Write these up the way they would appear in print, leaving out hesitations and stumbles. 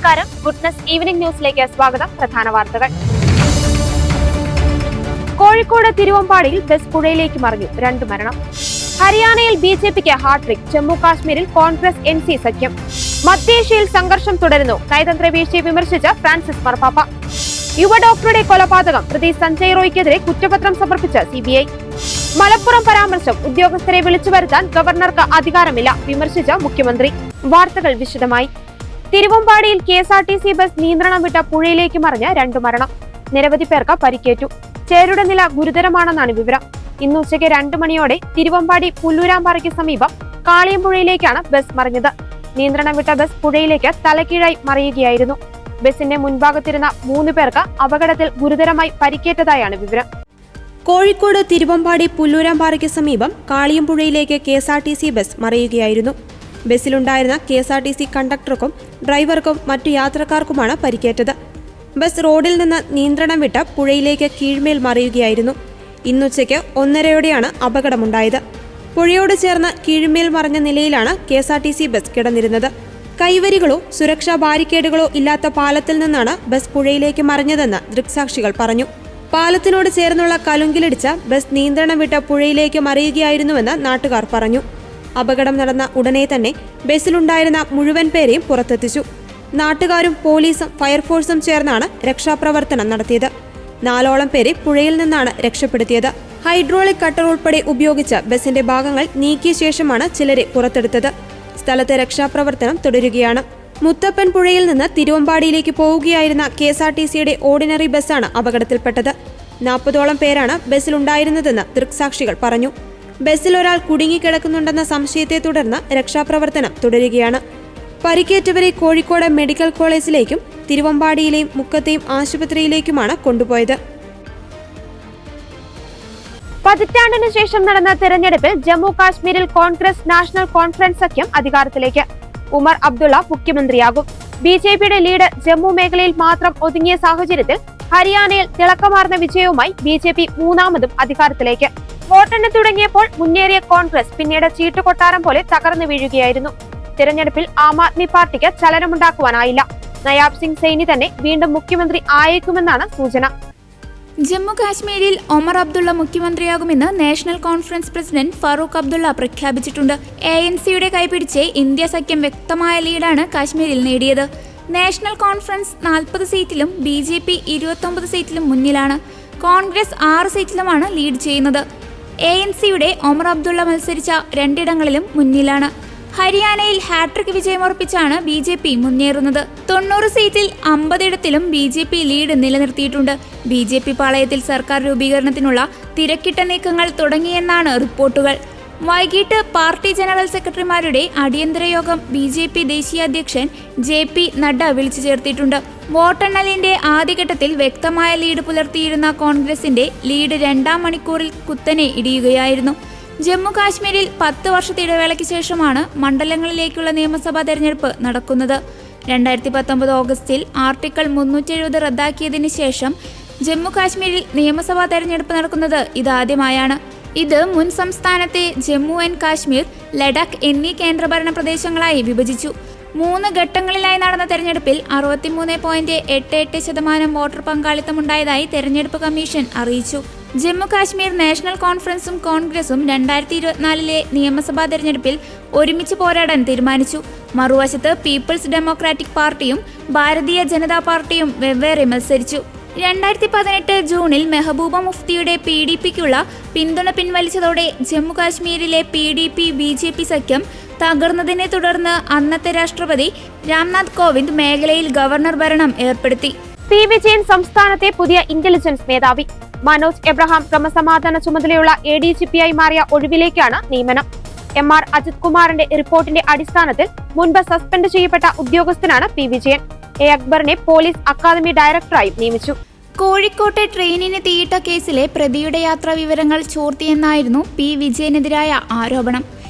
നമസ്കാരം, goodness evening ന്യൂസിലേക്ക് സ്വാഗതം. പ്രധാന വാർത്തകൾ. കോഴിക്കോട് തിരുവമ്പാടിയിൽ ബസ് പുഴയിലേക്ക് മറിഞ്ഞു, 2 മരണം. ഹരിയാനയിൽ ബിജെപിക്ക് ഹാട്രിക്, ജമ്മു കാശ്മീരിൽ കോൺഗ്രസ് NC സഖ്യം. മധ്യേഷ്യയിൽ സംഘർഷം തുടരുന്നു, നയതന്ത്ര വീഴ്ചയെ വിമർശിച്ച് ഫ്രാൻസിസ് മാർപ്പാപ്പ. യുവ ഡോക്ടറുടെ കൊലപാതകം, പ്രതി സഞ്ജയ് റോയ്ക്കെതിരെ കുറ്റപത്രം സമർപ്പിച്ച CBI. മലപ്പുറം പരാമർശം, ഉദ്യോഗസ്ഥരെ വിളിച്ചു വരുത്താൻ ഗവർണർക്ക് അധികാരമില്ല, വിമർശിച്ച മുഖ്യമന്ത്രി. വാർത്തകൾ വിശദമായി. തിരുവമ്പാടിയിൽ KSRTC ബസ് നിയന്ത്രണം വിട്ട പുഴയിലേക്ക് മറിഞ്ഞ് 2 മരണം. നിരവധി പേർക്ക് പരിക്കേറ്റു. ചേരുടെ നില ഗുരുതരമാണെന്നാണ് വിവരം. ഇന്ന് ഉച്ചയ്ക്ക് 2 മണിയോടെ തിരുവമ്പാടി പുല്ലൂരാമ്പാറയ്ക്ക് സമീപം കാളിയമ്പുഴയിലേക്കാണ് ബസ് മറിഞ്ഞത്. നിയന്ത്രണം വിട്ട ബസ് പുഴയിലേക്ക് തലകീഴായി മറിയുകയായിരുന്നു. ബസിന്റെ മുൻഭാഗത്തിരുന്ന 3 പേർക്ക് അപകടത്തിൽ ഗുരുതരമായി പരിക്കേറ്റതായാണ് വിവരം. കോഴിക്കോട് തിരുവമ്പാടി പുല്ലൂരാമ്പാറയ്ക്ക് സമീപം കാളിയമ്പുഴയിലേക്ക് KSRTC ബസ് മറിയുകയായിരുന്നു. ബസ്സിലുണ്ടായിരുന്ന KSRTC കണ്ടക്ടർക്കും ഡ്രൈവർക്കും മറ്റു യാത്രക്കാർക്കുമാണ് പരിക്കേറ്റത്. ബസ് റോഡിൽ നിന്ന് നിയന്ത്രണം വിട്ട് പുഴയിലേക്ക് കീഴ്മേൽ മറിയുകയായിരുന്നു. ഇന്നുച്ചയ്ക്ക് 1:30യോടെയാണ് അപകടമുണ്ടായത്. പുഴയോട് ചേർന്ന് കീഴ്മേൽ മറിഞ്ഞ നിലയിലാണ് KSRTC ബസ് കിടന്നിരുന്നത്. കൈവരികളോ സുരക്ഷാ ബാരിക്കേഡുകളോ ഇല്ലാത്ത പാലത്തിൽ നിന്നാണ് ബസ് പുഴയിലേക്ക് മറിഞ്ഞതെന്ന് ദൃക്സാക്ഷികൾ പറഞ്ഞു. പാലത്തിനോട് ചേർന്നുള്ള കലുങ്കിലിടിച്ച ബസ് നിയന്ത്രണം വിട്ട പുഴയിലേക്ക് മറിയുകയായിരുന്നുവെന്ന് നാട്ടുകാർ പറഞ്ഞു. അപകടം നടന്ന ഉടനെ തന്നെ ബസ്സിലുണ്ടായിരുന്ന മുഴുവൻ പേരെയും പുറത്തെത്തിച്ചു. നാട്ടുകാരും പോലീസും ഫയർഫോഴ്സും ചേർന്നാണ് രക്ഷാപ്രവർത്തനം നടത്തിയത്. 4ഓളം പേരെ പുഴയിൽ നിന്നാണ് രക്ഷപ്പെടുത്തിയത്. ഹൈഡ്രോളിക് കട്ടർ ഉൾപ്പെടെ ഉപയോഗിച്ച് ബസിന്റെ ഭാഗങ്ങൾ നീക്കിയ ശേഷമാണ് ചിലരെ പുറത്തെടുത്തത്. സ്ഥലത്തെ രക്ഷാപ്രവർത്തനം തുടരുകയാണ്. മുത്തപ്പൻ പുഴയിൽ നിന്ന് തിരുവമ്പാടിയിലേക്ക് പോവുകയായിരുന്ന KSRTCയുടെ ഓർഡിനറി ബസ്സാണ് അപകടത്തിൽപ്പെട്ടത്. 40ഓളം പേരാണ് ബസ്സിലുണ്ടായിരുന്നതെന്ന് ദൃക്സാക്ഷികൾ പറഞ്ഞു. ബസ്സിൽ ഒരാൾ കുടുങ്ങിക്കിടക്കുന്നുണ്ടെന്ന സംശയത്തെ തുടർന്ന് രക്ഷാപ്രവർത്തനം തുടരുകയാണ്. പരിക്കേറ്റവരെ കോഴിക്കോട് മെഡിക്കൽ കോളേജിലേക്കും തിരുവമ്പാടിയിലെയും മുക്കത്തെയും ആശുപത്രിയിലേക്കുമാണ് കൊണ്ടുപോയത്. പതിറ്റാണ്ടിനു ശേഷം നടന്ന തെരഞ്ഞെടുപ്പിൽ ജമ്മു കാശ്മീരിൽ കോൺഗ്രസ് നാഷണൽ കോൺഫറൻസ് സഖ്യം അധികാരത്തിലേക്ക്. ഉമർ അബ്ദുള്ള മുഖ്യമന്ത്രിയാകും. BJPയുടെ ലീഡ് ജമ്മു മേഖലയിൽ മാത്രം ഒതുങ്ങിയ സാഹചര്യത്തിൽ ഹരിയാനയിൽ തിളക്കമാർന്ന വിജയവുമായി BJP 3ാമതും അധികാരത്തിലേക്ക്. വോട്ടെണ്ണി തുടങ്ങിയപ്പോൾ മുന്നേറിയ കോൺഗ്രസ് പിന്നീട് ചീട്ടുകൊട്ടാരം പോലെ തകർന്നു വീഴുകയായിരുന്നു. തിരഞ്ഞെടുപ്പിൽ ആം ആദ്മി പാർട്ടിക്ക് ചലനമുണ്ടാക്കുവാനായില്ല. നയാബ് സിംഗ് സൈനി തന്നെ വീണ്ടും മുഖ്യമന്ത്രി ആയേക്കുമെന്നാണ് സൂചന. ജമ്മു കാശ്മീരിൽ ഒമർ അബ്ദുള്ള മുഖ്യമന്ത്രിയാകുമെന്ന് National Conference President Farooq Abdullah പ്രഖ്യാപിച്ചിട്ടുണ്ട്. ANCയുടെ കൈപിടിച്ച് ഇന്ത്യ സഖ്യം വ്യക്തമായ ലീഡാണ് കാശ്മീരിൽ നേടിയത്. നാഷണൽ കോൺഫറൻസ് 40 സീറ്റിലും BJP 29 സീറ്റിലും മുന്നിലാണ്. കോൺഗ്രസ് 6 സീറ്റിലുമാണ് ലീഡ് ചെയ്യുന്നത്. ANCയുടെ ഒമർ അബ്ദുള്ള മത്സരിച്ച 2 ഇടങ്ങളിലും മുന്നിലാണ്. ഹരിയാനയിൽ ഹാട്രിക് വിജയമുറപ്പിച്ചാണ് BJP മുന്നേറുന്നത്. 90 സീറ്റിൽ 50 ഇടത്തിലും BJP ലീഡ് നിലനിർത്തിയിട്ടുണ്ട്. BJP പാളയത്തിൽ സർക്കാർ രൂപീകരണത്തിനുള്ള തിരക്കിട്ട നീക്കങ്ങൾ തുടങ്ങിയെന്നാണ് റിപ്പോർട്ടുകൾ. വൈകിട്ട് പാർട്ടി ജനറൽ സെക്രട്ടറിമാരുടെ അടിയന്തര യോഗം BJP ദേശീയ അധ്യക്ഷൻ JP നഡ്ഡ വിളിച്ചു ചേർത്തിട്ടുണ്ട്. വോട്ടെണ്ണലിന്റെ ആദ്യഘട്ടത്തിൽ വ്യക്തമായ ലീഡ് പുലർത്തിയിരുന്ന കോൺഗ്രസിന്റെ ലീഡ് 2ാം മണിക്കൂറിൽ കുത്തനെ ഇടിയുകയായിരുന്നു. ജമ്മു കാശ്മീരിൽ 10 വർഷത്തെ ഇടവേളയ്ക്ക് ശേഷമാണ് മണ്ഡലങ്ങളിലേക്കുള്ള നിയമസഭാ തെരഞ്ഞെടുപ്പ് നടക്കുന്നത്. 2019 ഓഗസ്റ്റിൽ ആർട്ടിക്കിൾ 370 റദ്ദാക്കിയതിനു ശേഷം ജമ്മു കാശ്മീരിൽ നിയമസഭാ തെരഞ്ഞെടുപ്പ് നടക്കുന്നത് ഇതാദ്യമായാണ്. ഇത് മുൻ സംസ്ഥാനത്തെ ജമ്മു ആൻഡ് കാശ്മീർ, ലഡാക്ക് എന്നീ കേന്ദ്രഭരണ പ്രദേശങ്ങളായി വിഭജിച്ചു. 3 ഘട്ടങ്ങളിലായി നടന്ന തെരഞ്ഞെടുപ്പിൽ 63.88% വോട്ടർ പങ്കാളിത്തമുണ്ടായതായി തെരഞ്ഞെടുപ്പ് കമ്മീഷൻ അറിയിച്ചു. ജമ്മു കാശ്മീർ നാഷണൽ കോൺഫറൻസും കോൺഗ്രസും 2024 നിയമസഭാ തെരഞ്ഞെടുപ്പിൽ ഒരുമിച്ച് പോരാടാൻ തീരുമാനിച്ചു. മറുവശത്ത് പീപ്പിൾസ് ഡെമോക്രാറ്റിക് പാർട്ടിയും ഭാരതീയ ജനതാ പാർട്ടിയും വെവ്വേറെ മത്സരിച്ചു. 2018 ജൂണിൽ മെഹബൂബ മുഫ്തിയുടെ PDPക്കുള്ള പിന്തുണ പിൻവലിച്ചതോടെ ജമ്മു കാശ്മീരിലെ PDP-BJP സഖ്യം തകർന്നതിനെ തുടർന്ന് അന്നത്തെ രാഷ്ട്രപതി രാംനാഥ് കോവിന്ദ് മേഖലയിൽ ഗവർണർ ഭരണം ഏർപ്പെടുത്തി. P. വിജയൻ സംസ്ഥാനത്തെ പുതിയ ഇന്റലിജൻസ് മേധാവി. മനോജ് എബ്രഹാം ക്രമസമാധാന ചുമതലയുള്ള ADGP-ആയി മാറിയ ഒഴിവിലേക്കാണ് നിയമനം. MR അജിത് കുമാറിന്റെ റിപ്പോർട്ടിന്റെ അടിസ്ഥാനത്തിൽ മുൻപ് സസ്പെൻഡ് ചെയ്യപ്പെട്ട ഉദ്യോഗസ്ഥനാണ് P. വിജയൻ. A. അക്ബറിനെ പോലീസ് അക്കാദമി ഡയറക്ടറായി നിയമിച്ചു. കോഴിക്കോട്ടെ ട്രെയിനിന് തീയിട്ട കേസിലെ പ്രതിയുടെ യാത്രാ വിവരങ്ങൾ ചോർത്തിയെന്നായിരുന്നു P. വിജയനെതിരായ ആരോപണം.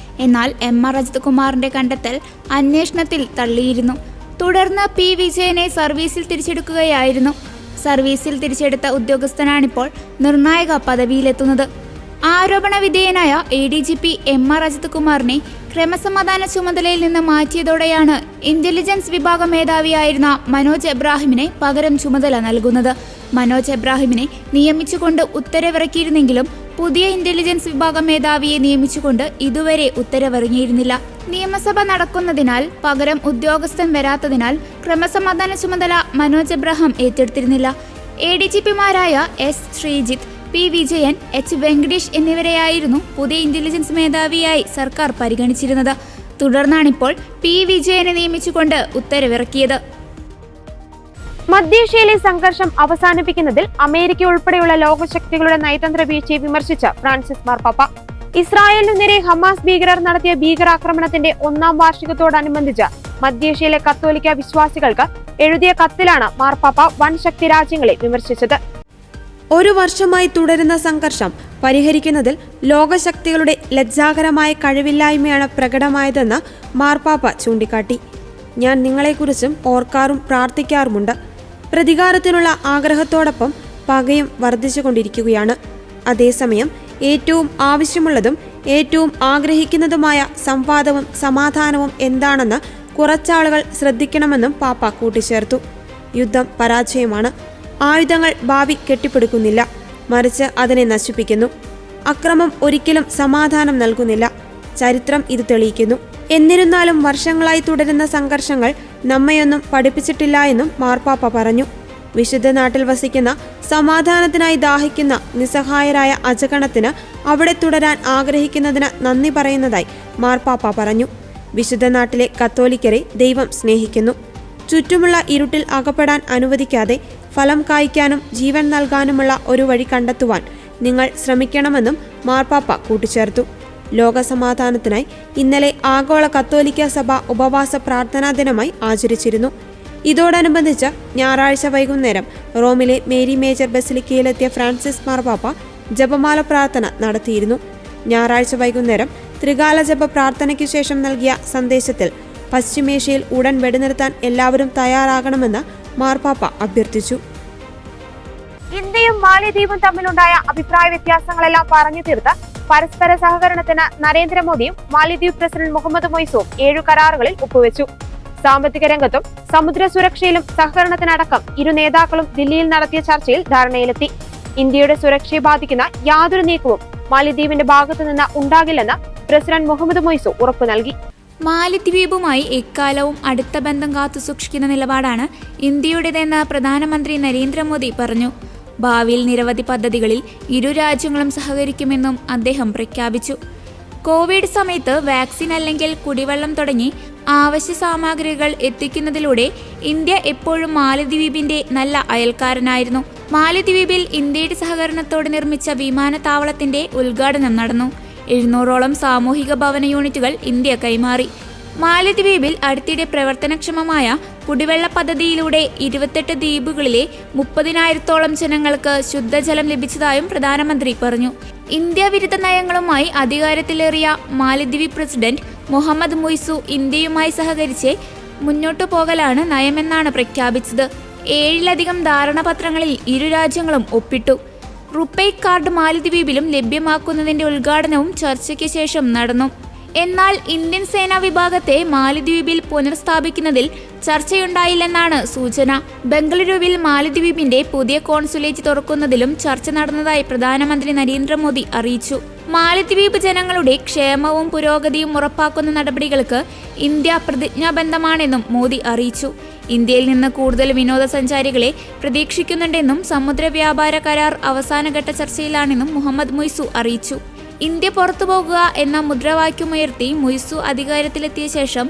എന്നാൽ MR അജിത് കുമാറിന്റെ കണ്ടെത്തൽ അന്വേഷണത്തിൽ തള്ളിയിരുന്നു. തുടർന്ന് P. വിജയനെ സർവീസിൽ തിരിച്ചെടുക്കുകയായിരുന്നു. സർവീസിൽ തിരിച്ചെടുത്ത ഉദ്യോഗസ്ഥനാണിപ്പോൾ നിർണായക പദവിയിലെത്തുന്നത്. ആരോപണ വിധേയനായ ADGP MR അജിത് കുമാറിനെ ക്രമസമാധാന ചുമതലയിൽ നിന്ന് മാറ്റിയതോടെയാണ് ഇന്റലിജൻസ് വിഭാഗം മേധാവിയായിരുന്ന മനോജ് എബ്രാഹിമിനെ പകരം ചുമതല നൽകുന്നത്. മനോജ് എബ്രാഹിമിനെ നിയമിച്ചുകൊണ്ട് ഉത്തരവിറക്കിയിരുന്നെങ്കിലും പുതിയ ഇന്റലിജൻസ് വിഭാഗം മേധാവിയെ നിയമിച്ചുകൊണ്ട് ഇതുവരെ ഉത്തരവിറങ്ങിയിരുന്നില്ല. നിയമസഭ നടക്കുന്നതിനാൽ പകരം ഉദ്യോഗസ്ഥൻ വരാത്തതിനാൽ ക്രമസമാധാന ചുമതല മനോജ് എബ്രാഹിം ഏറ്റെടുത്തിരുന്നില്ല. ADGPമാരായ S. Sreejith, P. Vijayan, H. Venkatesh എന്നിവരെയായിരുന്നു പുതിയ ഇന്റലിജൻസ് മേധാവിയായി സർക്കാർ പരിഗണിച്ചിരുന്നത്. തുടർന്നാണിപ്പോൾ P. വിജയനെ നിയമിച്ചുകൊണ്ട് ഉത്തരവിറക്കിയത്. മധ്യേഷ്യയിലെ സംഘർഷം അവസാനിപ്പിക്കുന്നതിൽ അമേരിക്ക ഉൾപ്പെടെയുള്ള ലോകശക്തികളുടെ നയതന്ത്ര വീഴ്ചയെ വിമർശിച്ച ഫ്രാൻസിസ് മാർപ്പാപ്പ. ഇസ്രായേലിനു നേരെ ഹമാസ് ഭീകരർ നടത്തിയ ഭീകരാക്രമണത്തിന്റെ 1-ാം വാർഷികത്തോടനുബന്ധിച്ച് മധ്യേഷ്യയിലെ കത്തോലിക്ക വിശ്വാസികൾക്ക് എഴുതിയ കത്തിലാണ് മാർപ്പാപ്പ വൻ ശക്തി രാജ്യങ്ങളെ വിമർശിച്ചത്. ഒരു വർഷമായി തുടരുന്ന സംഘർഷം പരിഹരിക്കുന്നതിൽ ലോകശക്തികളുടെ ലജ്ജാകരമായ കഴിവില്ലായ്മയാണ് പ്രകടമായതെന്ന് മാർപ്പാപ്പ ചൂണ്ടിക്കാട്ടി. ഞാൻ നിങ്ങളെക്കുറിച്ചും ഓർക്കാറും പ്രാർത്ഥിക്കാറുമുണ്ട്. പ്രതികാരത്തിനുള്ള ആഗ്രഹത്തോടൊപ്പം പകയും വർദ്ധിച്ചുകൊണ്ടിരിക്കുകയാണ്. അതേസമയം ഏറ്റവും ആവശ്യമുള്ളതും ഏറ്റവും ആഗ്രഹിക്കുന്നതുമായ സംവാദവും സമാധാനവും എന്താണെന്ന് കുറച്ചാളുകൾ ശ്രദ്ധിക്കണമെന്നും പാപ്പ കൂട്ടിച്ചേർത്തു. യുദ്ധം പരാജയമാണ്. ആയുധങ്ങൾ ഭാവി കെട്ടിപ്പടുക്കുന്നില്ല, മറിച്ച് അതിനെ നശിപ്പിക്കുന്നു. അക്രമം ഒരിക്കലും സമാധാനം നൽകുന്നില്ല. ചരിത്രം ഇത് തെളിയിക്കുന്നു. എന്നിരുന്നാലും വർഷങ്ങളായി തുടരുന്ന സംഘർഷങ്ങൾ നമ്മയൊന്നും പഠിപ്പിച്ചിട്ടില്ല എന്നും മാർപ്പാപ്പ പറഞ്ഞു. വിശുദ്ധ നാട്ടിൽ വസിക്കുന്ന സമാധാനത്തിനായി ദാഹിക്കുന്ന നിസ്സഹായരായ അജഗണത്തിന് അവിടെ തുടരാൻ ആഗ്രഹിക്കുന്നതിന് നന്ദി പറയുന്നതായി മാർപ്പാപ്പ പറഞ്ഞു. വിശുദ്ധ നാട്ടിലെ കത്തോലിക്കരെ ദൈവം സ്നേഹിക്കുന്നു. ചുറ്റുമുള്ള ഇരുട്ടിൽ അകപ്പെടാൻ അനുവദിക്കാതെ ഫലം കായ്ക്കാനും ജീവൻ നൽകാനുമുള്ള ഒരു വഴി കണ്ടെത്തുവാൻ നിങ്ങൾ ശ്രമിക്കണമെന്നും മാർപ്പാപ്പ കൂട്ടിച്ചേർത്തു. ലോകസമാധാനത്തിനായി ഇന്നലെ ആഗോള കത്തോലിക്ക സഭ ഉപവാസ പ്രാർത്ഥനാ ദിനമായി ആചരിച്ചിരുന്നു. ഇതോടനുബന്ധിച്ച് ഞായറാഴ്ച വൈകുന്നേരം റോമിലെ മേരി മേജർ ബസിലിക്കയിലെത്തിയ ഫ്രാൻസിസ് മാർപ്പാപ്പ ജപമാല പ്രാർത്ഥന നടത്തിയിരുന്നു. ഞായറാഴ്ച വൈകുന്നേരം ത്രികാല ജപ പ്രാർത്ഥനയ്ക്കു ശേഷം നൽകിയ സന്ദേശത്തിൽ പശ്ചിമേഷ്യയിൽ ഉടൻ വെടിനിർത്താൻ എല്ലാവരും തയ്യാറാകണമെന്ന് മാർപ്പാപ്പ അഭ്യർത്ഥിച്ചു. ഇന്ത്യയും മാലിദ്വീപും തമ്മിലുണ്ടായ അഭിപ്രായ വ്യത്യാസങ്ങളെല്ലാം പറഞ്ഞു തീർത്ത് പരസ്പര സഹകരണത്തിന് നരേന്ദ്രമോദിയും മാലിദ്വീപ് പ്രസിഡന്റ് മുഹമ്മദ് മൊയ്സുവും 7 കരാറുകളിൽ ഒപ്പുവെച്ചു. സാമ്പത്തിക രംഗത്തും സമുദ്ര സുരക്ഷയിലും സഹകരണത്തിനടക്കം ഇരു നേതാക്കളും ദില്ലിയിൽ നടത്തിയ ചർച്ചയിൽ ധാരണയിലെത്തി. ഇന്ത്യയുടെ സുരക്ഷയെ ബാധിക്കുന്ന യാതൊരു നീക്കവും മാലിദ്വീപിന്റെ ഭാഗത്തുനിന്ന് ഉണ്ടാകില്ലെന്ന് പ്രസിഡന്റ് മുഹമ്മദ് മൊയ്സു ഉറപ്പു നൽകി. മാലിദ്വീപുമായി എക്കാലവും അടുത്ത ബന്ധം കാത്തുസൂക്ഷിക്കുന്ന നിലപാടാണ് ഇന്ത്യയുടേതെന്ന് പ്രധാനമന്ത്രി നരേന്ദ്രമോദി പറഞ്ഞു. ഭാവിയിൽ നിരവധി പദ്ധതികളിൽ ഇരു രാജ്യങ്ങളും സഹകരിക്കുമെന്നും അദ്ദേഹം പ്രഖ്യാപിച്ചു. കോവിഡ് സമയത്ത് വാക്സിൻ അല്ലെങ്കിൽ കുടിവെള്ളം തുടങ്ങി ആവശ്യ സാമഗ്രികൾ എത്തിക്കുന്നതിലൂടെ ഇന്ത്യ എപ്പോഴും മാലിദ്വീപിന്റെ നല്ല അയൽക്കാരനായിരുന്നു. മാലിദ്വീപിൽ ഇന്ത്യയുടെ സഹകരണത്തോടെ നിർമ്മിച്ച വിമാനത്താവളത്തിന്റെ ഉദ്ഘാടനം നടന്നു. 700ഓളം സാമൂഹിക ഭവന യൂണിറ്റുകൾ ഇന്ത്യ കൈമാറി. മാലിദ്വീപിൽ അടുത്തിടെ പ്രവർത്തനക്ഷമമായ കുടിവെള്ള പദ്ധതിയിലൂടെ 28 ദ്വീപുകളിലെ 30,000-ഓളം ജനങ്ങൾക്ക് ശുദ്ധജലം ലഭിച്ചതായും പ്രധാനമന്ത്രി പറഞ്ഞു. ഇന്ത്യ വിരുദ്ധ നയങ്ങളുമായി അധികാരത്തിലേറിയ മാലിദ്വീപ് പ്രസിഡന്റ് മുഹമ്മദ് മൊയ്സു ഇന്ത്യയുമായി സഹകരിച്ച് മുന്നോട്ടു പോകലാണ് നയമെന്നാണ് പ്രഖ്യാപിച്ചത്. 7-ലധികം ധാരണാപത്രങ്ങളിൽ ഇരു രാജ്യങ്ങളും ഒപ്പിട്ടു. റുപേ കാർഡ് മാലിദ്വീപിലും ലഭ്യമാക്കുന്നതിന്റെ ഉദ്ഘാടനവും ചർച്ചയ്ക്ക് ശേഷം നടന്നു. എന്നാൽ ഇന്ത്യൻ സേനാ വിഭാഗത്തെ മാലിദ്വീപിൽ പുനഃസ്ഥാപിക്കുന്നതിൽ ചർച്ചയുണ്ടായില്ലെന്നാണ് സൂചന. ബംഗളൂരുവിൽ മാലിദ്വീപിന്റെ പുതിയ കോൺസുലേറ്റ് തുറക്കുന്നതിലും ചർച്ച നടന്നതായി പ്രധാനമന്ത്രി നരേന്ദ്രമോദി അറിയിച്ചു. മാലിദ്വീപ് ജനങ്ങളുടെ ക്ഷേമവും പുരോഗതിയും ഉറപ്പാക്കുന്ന നടപടികൾക്ക് ഇന്ത്യ പ്രതിജ്ഞാബദ്ധമാണെന്നും മോദി അറിയിച്ചു. ഇന്ത്യയിൽ നിന്ന് കൂടുതൽ വിനോദസഞ്ചാരികളെ പ്രതീക്ഷിക്കുന്നുണ്ടെന്നും സമുദ്ര വ്യാപാര കരാർ അവസാനഘട്ട ചർച്ചയിലാണെന്നും മുഹമ്മദ് മൊയ്സു അറിയിച്ചു. ഇന്ത്യ പുറത്തുപോകുക എന്ന മുദ്രാവാക്യമുയർത്തി മൊയ്സു അധികാരത്തിലെത്തിയ ശേഷം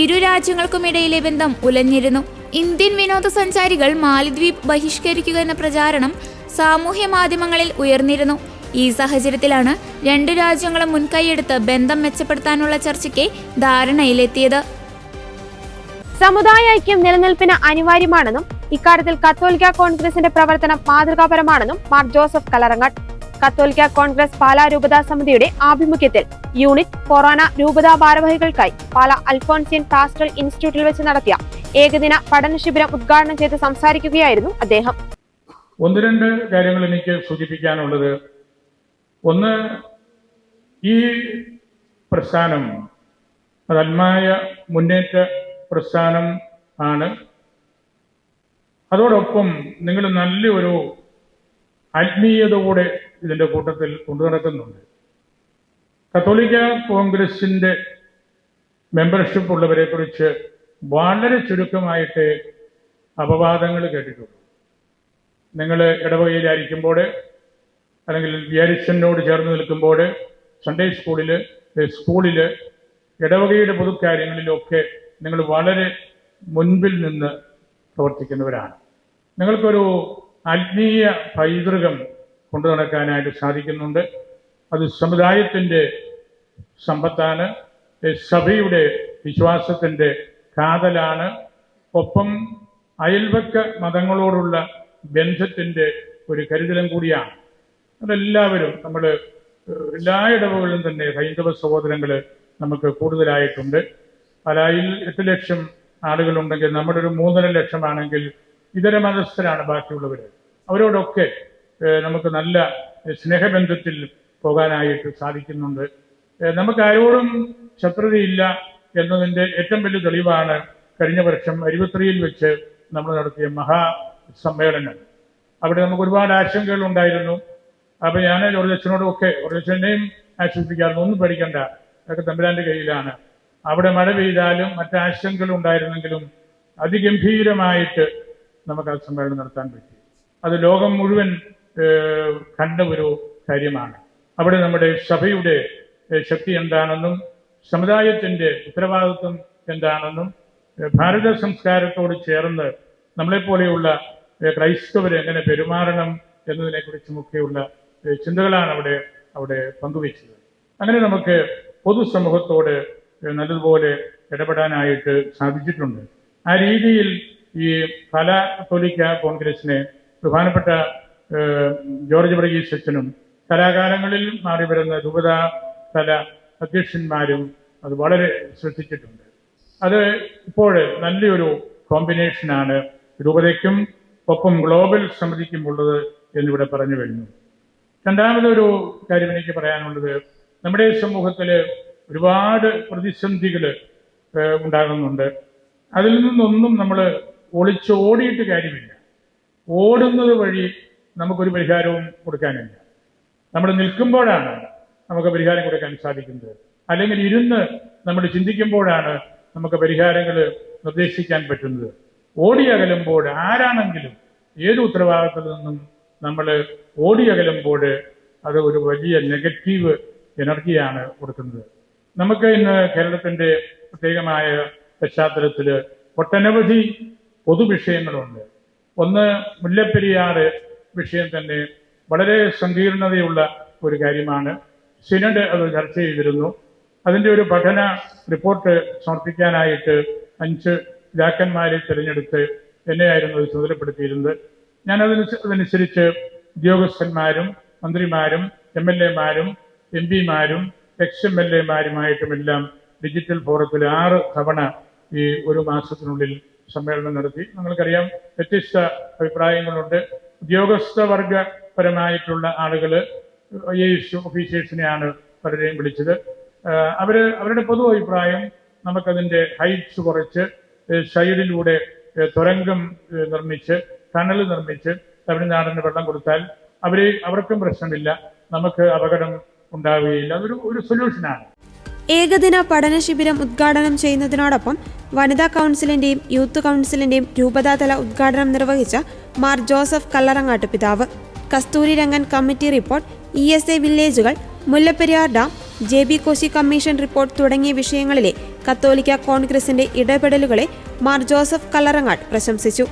ഇരു രാജ്യങ്ങൾക്കുമിടയിലെ ബന്ധം ഉലഞ്ഞിരുന്നു. ഇന്ത്യൻ വിനോദസഞ്ചാരികൾ മാലിദ്വീപ് ബഹിഷ്കരിക്കുക എന്ന പ്രചാരണം സാമൂഹ്യ മാധ്യമങ്ങളിൽ ഉയർന്നിരുന്നു. ഈ സാഹചര്യത്തിലാണ് 2 രാജ്യങ്ങളും മുൻകൈയെടുത്ത് ബന്ധം മെച്ചപ്പെടുത്താനുള്ള ചർച്ചയ്ക്ക് ധാരണയിലെത്തിയത്. സമുദായ ഐക്യം നിലനിൽപ്പിന് അനിവാര്യമാണെന്നും ഇക്കാര്യത്തിൽ കത്തോലിക്ക കോൺഗ്രസിന്റെ പ്രവർത്തനം മാതൃകാപരമാണെന്നും മാർ ജോസഫ് കലറങ്ങാട്ട്. കത്തോലിക്ക കോൺഗ്രസ് പാലാ രൂപതാ സമിതിയുടെ ആഭിമുഖ്യത്തിൽ യൂണിറ്റ് കൊറോണ രൂപതാ ഭാരവാഹികൾക്കായി പാലാ അൽഫോൻസിയൻ പാസ്റ്ററൽ ഇൻസ്റ്റിറ്റ്യൂട്ടിൽ വെച്ച് നടത്തിയ ഏകദിന പഠന ശിബിരം ഉദ്ഘാടനം ചെയ്ത് സംസാരിക്കുകയായിരുന്നു അദ്ദേഹം. 1-2 കാര്യങ്ങൾ എനിക്ക് സൂചിപ്പിക്കാനുള്ളത്, ഒന്ന്, ഈ പ്രസ്ഥാനം അതന്മായ മുന്നേറ്റ പ്രസ്ഥാനം ആണ്. അതോടൊപ്പം നിങ്ങൾ നല്ലൊരു ആത്മീയതയോടെ ഇതിൻ്റെ കൂട്ടത്തിൽ കൊണ്ടു നടക്കുന്നുണ്ട്. കത്തോലിക്ക കോൺഗ്രസിൻ്റെ മെമ്പർഷിപ്പ് ഉള്ളവരെ കുറിച്ച് വളരെ ചുരുക്കമായിട്ട് അപവാദങ്ങൾ കേട്ടിട്ടുള്ളൂ. നിങ്ങൾ ഇടവകയിലായിരിക്കുമ്പോൾ, അല്ലെങ്കിൽ വിയാരിച്ചനോട് ചേർന്ന് നിൽക്കുമ്പോൾ, സൺഡേ സ്കൂളിൽ ഇടവകയുടെ പൊതുക്കാര്യങ്ങളിലൊക്കെ നിങ്ങൾ വളരെ മുൻപിൽ നിന്ന് പ്രവർത്തിക്കുന്നവരാണ്. നിങ്ങൾക്കൊരു ആത്മീയ പൈതൃകം കൊണ്ടു നടക്കാനായിട്ട് സാധിക്കുന്നുണ്ട്. അത് സമുദായത്തിൻ്റെ സമ്പത്താണ്, സഭയുടെ വിശ്വാസത്തിൻ്റെ കാതലാണ്, ഒപ്പം അയൽവക്ക മതങ്ങളോടുള്ള ബന്ധത്തിൻ്റെ ഒരു കരുതലും കൂടിയാണ്. അതെല്ലാവരും നമ്മൾ എല്ലാ ഇടവകളിലും തന്നെ ഹൈന്ദവ സഹോദരങ്ങൾ നമുക്ക് കൂടുതലായിട്ടുണ്ട്. പാലായിൽ 8 ലക്ഷം ആളുകളുണ്ടെങ്കിൽ നമ്മുടെ ഒരു 3.5 ലക്ഷമാണെങ്കിൽ ഇതര മതസ്ഥരാണ് ബാക്കിയുള്ളവർ. അവരോടൊക്കെ നമുക്ക് നല്ല സ്നേഹബന്ധത്തിൽ പോകാനായിട്ട് സാധിക്കുന്നുണ്ട്. നമുക്ക് ആരോടും ശത്രുതയില്ല എന്നതിൻ്റെ ഏറ്റവും വലിയ തെളിവാണ് കഴിഞ്ഞ വർഷം അരുവിത്രയിൽ വെച്ച് നമ്മൾ നടത്തിയ മഹാസമ്മേളനം. അവിടെ നമുക്ക് ഒരുപാട് ആശങ്കകൾ ഉണ്ടായിരുന്നു. അപ്പോൾ ഞാൻ ജോർജച്ചനെയും ആശ്വസിപ്പിക്കാറുണ്ട്, ഒന്നും പഠിക്കണ്ട, അതൊക്കെ തമ്പുരാന്റെ കയ്യിലാണ്. അവിടെ മഴ പെയ്താലും മറ്റാശങ്കകൾ ഉണ്ടായിരുന്നെങ്കിലും അതിഗംഭീരമായിട്ട് നമുക്ക് ആ സമ്മേളനം നടത്താൻ പറ്റി. അത് ലോകം മുഴുവൻ കണ്ട ഒരു കാര്യമാണ്. അവിടെ നമ്മുടെ സഭയുടെ ശക്തി എന്താണെന്നും സമുദായത്തിൻ്റെ ഉത്തരവാദിത്വം എന്താണെന്നും ഭാരത സംസ്കാരത്തോട് ചേർന്ന് നമ്മളെപ്പോലെയുള്ള ക്രൈസ്തവരെ എങ്ങനെ പെരുമാറണം എന്നതിനെക്കുറിച്ചുമൊക്കെയുള്ള ചിന്തകളാണ് അവിടെ പങ്കുവച്ചത്. അങ്ങനെ നമുക്ക് പൊതുസമൂഹത്തോട് നല്ലതുപോലെ ഇടപെടാനായിട്ട് സാധിച്ചിട്ടുണ്ട്. ആ രീതിയിൽ ഈ പാലാ കത്തോലിക്ക കോൺഗ്രസിനെ ബഹുമാനപ്പെട്ട ജോർജ് വർഗീസ് അച്ഛനും കലാകാലങ്ങളിൽ മാറി വരുന്ന രൂപത തല അധ്യക്ഷന്മാരും അത് വളരെ ശ്രദ്ധിച്ചിട്ടുണ്ട്. അത് ഇപ്പോൾ നല്ലൊരു കോമ്പിനേഷനാണ് രൂപതയ്ക്കും ഒപ്പം ഗ്ലോബൽ സമിതിക്കും ഉള്ളത് എന്നിവിടെ പറഞ്ഞു വരുന്നു. രണ്ടാമതൊരു കാര്യം എനിക്ക് പറയാനുള്ളത്, നമ്മുടെ സമൂഹത്തിൽ ഒരുപാട് പ്രതിസന്ധികൾ ഉണ്ടാകുന്നുണ്ട്. അതിൽ നിന്നൊന്നും നമ്മൾ ഒളിച്ചോടിയിട്ട് കാര്യമില്ല. ഓടുന്നത് വഴി നമുക്കൊരു പരിഹാരവും കൊടുക്കാനില്ല. നമ്മൾ നിൽക്കുമ്പോഴാണ് നമുക്ക് പരിഹാരം കൊടുക്കാൻ സാധിക്കുന്നത്. അല്ലെങ്കിൽ ഇരുന്ന് നമ്മൾ ചിന്തിക്കുമ്പോഴാണ് നമുക്ക് പരിഹാരങ്ങൾ നിർദ്ദേശിക്കാൻ പറ്റുന്നത്. ഓടിയകലുമ്പോൾ ആരാണെങ്കിലും ഏത് ഉത്തരവാദിത്തത്തിൽ നിന്നും നമ്മൾ ഓടിയകലുമ്പോൾ അത് ഒരു വലിയ നെഗറ്റീവ് എനർജിയാണ് കൊടുക്കുന്നത്. നമുക്ക് ഇന്ന് കേരളത്തിൻ്റെ പ്രത്യേകമായ പശ്ചാത്തലത്തിൽ ഒട്ടനവധി പൊതുവിഷയങ്ങളുണ്ട്. ഒന്ന്, മുല്ലപ്പെരിയാർ വിഷയം തന്നെ വളരെ സങ്കീർണതയുള്ള ഒരു കാര്യമാണ്. സിനഡ് അത് ചർച്ച ചെയ്തിരുന്നു. അതിൻ്റെ ഒരു പഠന റിപ്പോർട്ട് സമർപ്പിക്കാനായിട്ട് 5 പിതാക്കന്മാരെ തിരഞ്ഞെടുത്ത് എന്നെയായിരുന്നു അത് ചുമതലപ്പെടുത്തിയിരുന്നത്. അതനുസരിച്ച് ഉദ്യോഗസ്ഥന്മാരും മന്ത്രിമാരും MLA-മാരും MP-മാരും ex-MLA-മാരുമായിട്ടുമെല്ലാം ഡിജിറ്റൽ ഫോറത്തിൽ 6 തവണ ഈ ഒരു മാസത്തിനുള്ളിൽ സമ്മേളനം നടത്തി. നിങ്ങൾക്കറിയാം, വ്യത്യസ്ത അഭിപ്രായങ്ങളുണ്ട്. ഉദ്യോഗസ്ഥവർഗപരമായിട്ടുള്ള ആളുകൾ IAS ഓഫീസേഴ്സിനെയാണ് പലരെയും വിളിച്ചത്. അവരുടെ പൊതു അഭിപ്രായം നമുക്കതിൻ്റെ ഹൈറ്റ്സ് കുറച്ച് സൈഡിലൂടെ തുരങ്കം നിർമ്മിച്ച് ടണൽ നിർമ്മിച്ച് തമിഴ്നാടിന് വെള്ളം കൊടുത്താൽ അവർക്കും പ്രശ്നമില്ല, നമുക്ക് അപകടം ഉണ്ടാവുകയില്ല. അതൊരു സൊല്യൂഷനാണ്. ഏകദിന പഠന ശിബിരം ഉദ്ഘാടനം ചെയ്യുന്നതിനോടൊപ്പം വനിതാ കൗൺസിലിന്റെയും യൂത്ത് കൗൺസിലിന്റെയും രൂപതാതല ഉദ്ഘാടനം നിർവഹിച്ച മാർ ജോസഫ് കല്ലറങ്ങാട്ട് പിതാവ്, Kasturi Rangan committee report, ESA വില്ലേജുകൾ, Mullaperiyar dam, JB Koshy commission report തുടങ്ങിയ വിഷയങ്ങളിലെ കത്തോലിക്ക കോൺഗ്രസിന്റെ ഇടപെടലുകളെ മാർ ജോസഫ് കല്ലറങ്ങാട്ട് പ്രശംസിച്ചു.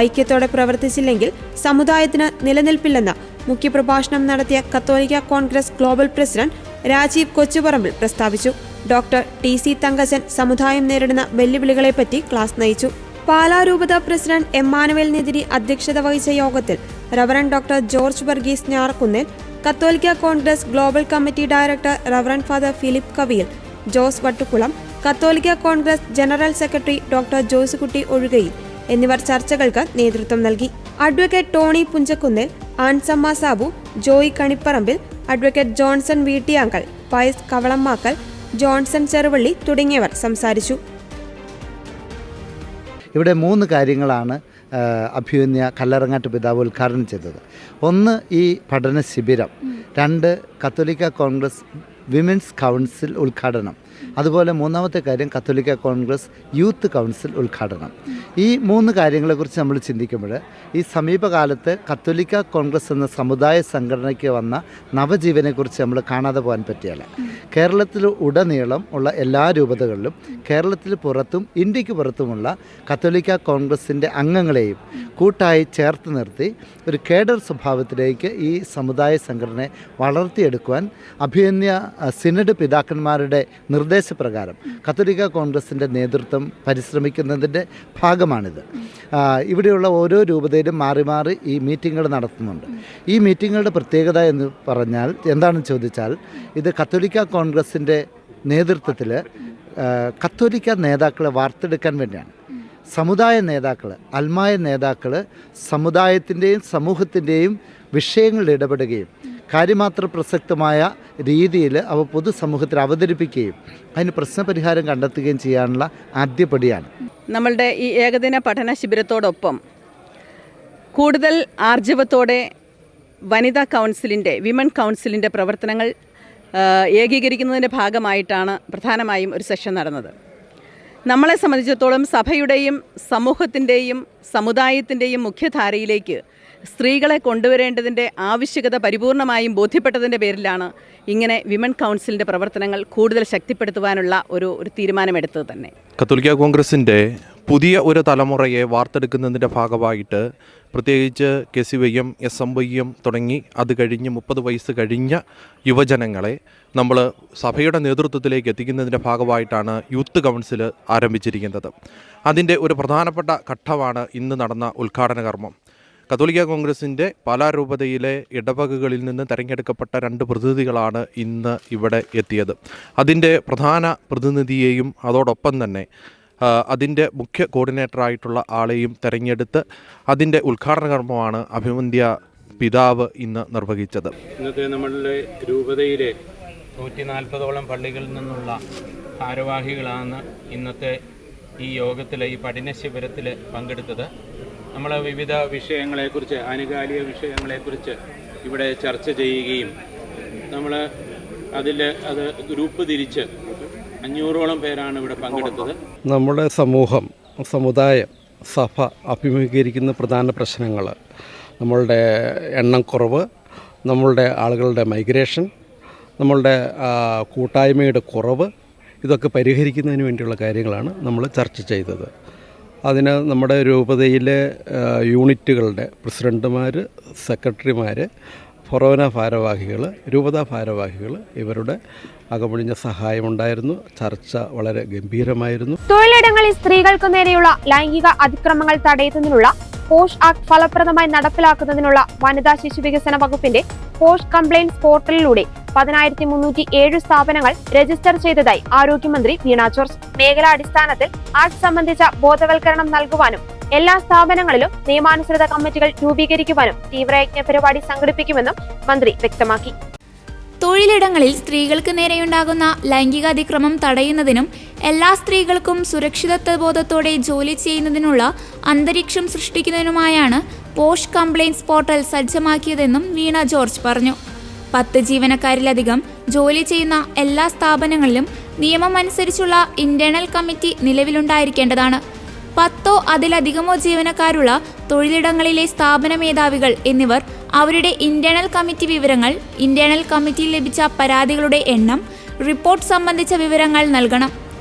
ഐക്യത്തോടെ പ്രവർത്തിച്ചില്ലെങ്കിൽ സമുദായത്തിന് നിലനിൽപ്പില്ലെന്ന് മുഖ്യപ്രഭാഷണം നടത്തിയ കത്തോലിക്ക Congress global president Rajeev Kochuparambil പ്രസ്താവിച്ചു. ഡോക്ടർ TC തങ്കച്ചൻ സമുദായം നേരിടുന്ന വെല്ലുവിളികളെപ്പറ്റി ക്ലാസ് നയിച്ചു. പാലാ രൂപത പ്രസിഡന്റ് എമ്മാനുവേൽ നെതിരി അധ്യക്ഷത വഹിച്ച യോഗത്തിൽ റവറന്റ് ഡോക്ടർ ജോർജ് വർഗീസ് ഞാറക്കുന്നേൽ, കത്തോലിക്ക Congress global committee director reverend father Philip Kaviyil, Jose Vattukulam, കത്തോലിക്ക Congress general secretary doctor Josekutty Ozhukayil എന്നിവർ ചർച്ചകൾക്ക് നേതൃത്വം നൽകി. അഡ്വക്കേറ്റ് ടോണി പുഞ്ചക്കുന്നേൽ, ആൻസമ്മ സാബു, ജോയി കണിപ്പറമ്പിൽ, അഡ്വക്കേറ്റ് ജോൺസൺ വീട്ടിയാങ്കൽ, പയസ് കവളമ്മാക്കൽ, ജോൺസൺ ചെറുവള്ളി തുടങ്ങിയവർ സംസാരിച്ചു. ഇവിടെ 3 കാര്യങ്ങളാണ് അഭിമന്യ കല്ലറങ്ങാട്ട് പിതാവ് ഉദ്ഘാടനം ചെയ്തത്. 1 ഈ പഠന ശിബിരം, 2 കത്തോലിക്ക കോൺഗ്രസ് വിമൻസ് കൗൺസിൽ ഉദ്ഘാടനം, അതുപോലെ 3ാമത്തെ കാര്യം കത്തോലിക്ക കോൺഗ്രസ് യൂത്ത് കൗൺസിൽ ഉദ്ഘാടനം. ഈ 3 കാര്യങ്ങളെക്കുറിച്ച് നമ്മൾ ചിന്തിക്കുമ്പോൾ ഈ സമീപകാലത്ത് കത്തോലിക്ക കോൺഗ്രസ് എന്ന സമുദായ സംഘടനയ്ക്ക് വന്ന നവജീവനെക്കുറിച്ച് നമ്മൾ കാണാതെ പോകാൻ പറ്റിയല്ല. കേരളത്തിൽ ഉടനീളം ഉള്ള എല്ലാ രൂപതകളിലും കേരളത്തിൽ പുറത്തും ഇന്ത്യക്ക് പുറത്തുമുള്ള കത്തോലിക്ക കോൺഗ്രസിൻ്റെ അംഗങ്ങളെയും കൂട്ടായി ചേർത്ത് നിർത്തി ഒരു കേഡർ സ്വഭാവത്തിലേക്ക് ഈ സമുദായ സംഘടനയെ വളർത്തിയെടുക്കുവാൻ അഭിമന്യ സിനഡ് പിതാക്കന്മാരുടെ നിർദ്ദേശപ്രകാരം കത്തോലിക്ക കോൺഗ്രസിൻ്റെ നേതൃത്വം പരിശ്രമിക്കുന്നതിൻ്റെ ഭാഗമാണിത്. ഇവിടെയുള്ള ഓരോ രൂപതയിലും മാറി മാറി ഈ മീറ്റിങ്ങുകൾ നടത്തുന്നുണ്ട്. ഈ മീറ്റിങ്ങുകളുടെ പ്രത്യേകത എന്ന് പറഞ്ഞാൽ എന്താണെന്ന് ചോദിച്ചാൽ, ഇത് കത്തോലിക്ക കോൺഗ്രസിൻ്റെ നേതൃത്വത്തിൽ കത്തോലിക്ക നേതാക്കളെ വാർത്തെടുക്കാൻ വേണ്ടിയാണ്. സമുദായ നേതാക്കൾ, അൽമായ നേതാക്കൾ സമുദായത്തിൻ്റെയും സമൂഹത്തിൻ്റെയും വിഷയങ്ങളിൽ ഇടപെടുകയും കാര്യമാത്ര പ്രസക്തമായ രീതിയിൽ അവ പൊതുസമൂഹത്തിൽ അവതരിപ്പിക്കുകയും അതിന് പ്രശ്നപരിഹാരം കണ്ടെത്തുകയും ചെയ്യാനുള്ള ആദ്യപടിയാണ്. നമ്മളുടെ ഈ ഏകദിന പഠന ശിബിരത്തോടൊപ്പം കൂടുതൽ ആർജവത്തോടെ വനിതാ കൗൺസിലിൻ്റെ, വിമൻ കൗൺസിലിൻ്റെ പ്രവർത്തനങ്ങൾ ഏകീകരിക്കുന്നതിൻ്റെ ഭാഗമായിട്ടാണ് പ്രധാനമായും ഒരു സെഷൻ നടന്നത്. നമ്മളെ സംബന്ധിച്ചിടത്തോളം സഭയുടെയും സമൂഹത്തിൻ്റെയും സമുദായത്തിൻ്റെയും മുഖ്യധാരയിലേക്ക് സ്ത്രീകളെ കൊണ്ടുവരേണ്ടതിൻ്റെ ആവശ്യകത പരിപൂർണമായും ബോധ്യപ്പെട്ടതിൻ്റെ പേരിലാണ് ഇങ്ങനെ വിമൻ കൗൺസിലിൻ്റെ പ്രവർത്തനങ്ങൾ കൂടുതൽ ശക്തിപ്പെടുത്തുവാനുള്ള ഒരു തീരുമാനമെടുത്തത് തന്നെ. കത്തോലിക്ക കോൺഗ്രസിൻ്റെ പുതിയ ഒരു തലമുറയെ വാർത്തെടുക്കുന്നതിൻ്റെ ഭാഗമായിട്ട് പ്രത്യേകിച്ച് KCYM, SMYM തുടങ്ങി അത് കഴിഞ്ഞ് 30 വയസ്സ് കഴിഞ്ഞ യുവജനങ്ങളെ നമ്മൾ സഭയുടെ നേതൃത്വത്തിലേക്ക് എത്തിക്കുന്നതിൻ്റെ ഭാഗമായിട്ടാണ് യൂത്ത് കൗൺസിൽ ആരംഭിച്ചിരിക്കുന്നത്. അതിൻ്റെ ഒരു പ്രധാനപ്പെട്ട ഘട്ടമാണ് ഇന്ന് നടന്ന ഉദ്ഘാടന കർമ്മം. കത്തോലിക്ക കോൺഗ്രസിൻ്റെ പല രൂപതയിലെ ഇടവകകളിൽ നിന്ന് തിരഞ്ഞെടുക്കപ്പെട്ട 2 പ്രതിനിധികളാണ് ഇന്ന് ഇവിടെ എത്തിയത്. അതിൻ്റെ പ്രധാന പ്രതിനിധിയെയും അതോടൊപ്പം തന്നെ അതിൻ്റെ മുഖ്യ കോർഡിനേറ്ററായിട്ടുള്ള ആളെയും തിരഞ്ഞെടുത്ത് അതിൻ്റെ ഉദ്ഘാടന കർമ്മമാണ് അഭിമന്യ പിതാവ് ഇന്ന് നിർവഹിച്ചത്. ഇന്നത്തെ നമ്മളുടെ രൂപതയിലെ 140ഓളം പള്ളികളിൽ നിന്നുള്ള ഭാരവാഹികളാണ് ഇന്നത്തെ ഈ യോഗത്തിൽ, ഈ പഠന ശിബിരത്തിൽ പങ്കെടുത്തത്. നമ്മൾ വിവിധ വിഷയങ്ങളെക്കുറിച്ച്, ആനുകാലിക വിഷയങ്ങളെക്കുറിച്ച് ഇവിടെ ചർച്ച ചെയ്യുകയും നമ്മൾ അത് ഗ്രൂപ്പ് തിരിച്ച് 500ഓളം പേരാണ് ഇവിടെ പങ്കെടുത്തത്. നമ്മുടെ സമൂഹം, സമുദായം, സഭ അഭിമുഖീകരിക്കുന്ന പ്രധാന പ്രശ്നങ്ങൾ, നമ്മളുടെ എണ്ണം കുറവ്, നമ്മളുടെ ആളുകളുടെ മൈഗ്രേഷൻ, നമ്മളുടെ കൂട്ടായ്മയുടെ കുറവ്, ഇതൊക്കെ പരിഹരിക്കുന്നതിന് വേണ്ടിയുള്ള കാര്യങ്ങളാണ് നമ്മൾ ചർച്ച ചെയ്തത്. അതിന് നമ്മുടെ രൂപതയിലെ യൂണിറ്റുകളുടെ പ്രസിഡന്റുമാർ, സെക്രട്ടറിമാർ, ഫൊറോന ഭാരവാഹികൾ, രൂപതാ ഭാരവാഹികൾ ഇവരുടെ അകമഴിഞ്ഞ സഹായമുണ്ടായിരുന്നു. ചർച്ച വളരെ ഗംഭീരമായിരുന്നു. തൊഴിലിടങ്ങളിൽ സ്ത്രീകൾക്ക് നേരെയുള്ള ലൈംഗിക അതിക്രമങ്ങൾ തടയുന്നതിനുള്ള പോഷ് ആക്ട് ഫലപ്രദമായി നടപ്പിലാക്കുന്നതിനുള്ള വനിതാ ശിശു വികസന വകുപ്പിന്റെ പോഷ് കംപ്ലയിന്റ്സ് പോർട്ടലിലൂടെ 10,307 സ്ഥാപനങ്ങൾ രജിസ്റ്റർ ചെയ്തതായി ആരോഗ്യമന്ത്രി വീണ ജോർജ്. മേഖലാടിസ്ഥാനത്തിൽ ആക്ട് സംബന്ധിച്ച ബോധവൽക്കരണം നൽകുവാനും എല്ലാ സ്ഥാപനങ്ങളിലും നിയമാനുസൃത കമ്മിറ്റികൾ രൂപീകരിക്കുവാനും തീവ്രയജ്ഞ പരിപാടി സംഘടിപ്പിക്കുമെന്നും മന്ത്രി വ്യക്തമാക്കി. തൊഴിലിടങ്ങളിൽ സ്ത്രീകൾക്ക് നേരെയുണ്ടാകുന്ന ലൈംഗികാതിക്രമം തടയുന്നതിനും എല്ലാ സ്ത്രീകൾക്കും സുരക്ഷിതത്വ ബോധത്തോടെ ജോലി ചെയ്യുന്നതിനുള്ള അന്തരീക്ഷം സൃഷ്ടിക്കുന്നതിനുമായാണ് പോഷ് കംപ്ലയിന്റ്സ് പോർട്ടൽ സജ്ജമാക്കിയതെന്നും വീണ ജോർജ് പറഞ്ഞു. 10 ജീവനക്കാരിലധികം ജോലി ചെയ്യുന്ന എല്ലാ സ്ഥാപനങ്ങളിലും നിയമം അനുസരിച്ചുള്ള ഇന്റേണൽ കമ്മിറ്റി നിലവിലുണ്ടായിരിക്കേണ്ടതാണ്. 10 അതിലധികമോ ജീവനക്കാരുള്ള തൊഴിലിടങ്ങളിലെ സ്ഥാപന മേധാവികൾ എന്നിവർ അവരുടെ ഇന്റേണൽ കമ്മിറ്റി വിവരങ്ങൾ, ഇന്റേണൽ കമ്മിറ്റിയിൽ ലഭിച്ച പരാതികളുടെ എണ്ണം, റിപ്പോർട്ട് സംബന്ധിച്ച വിവരങ്ങൾ നൽകണം.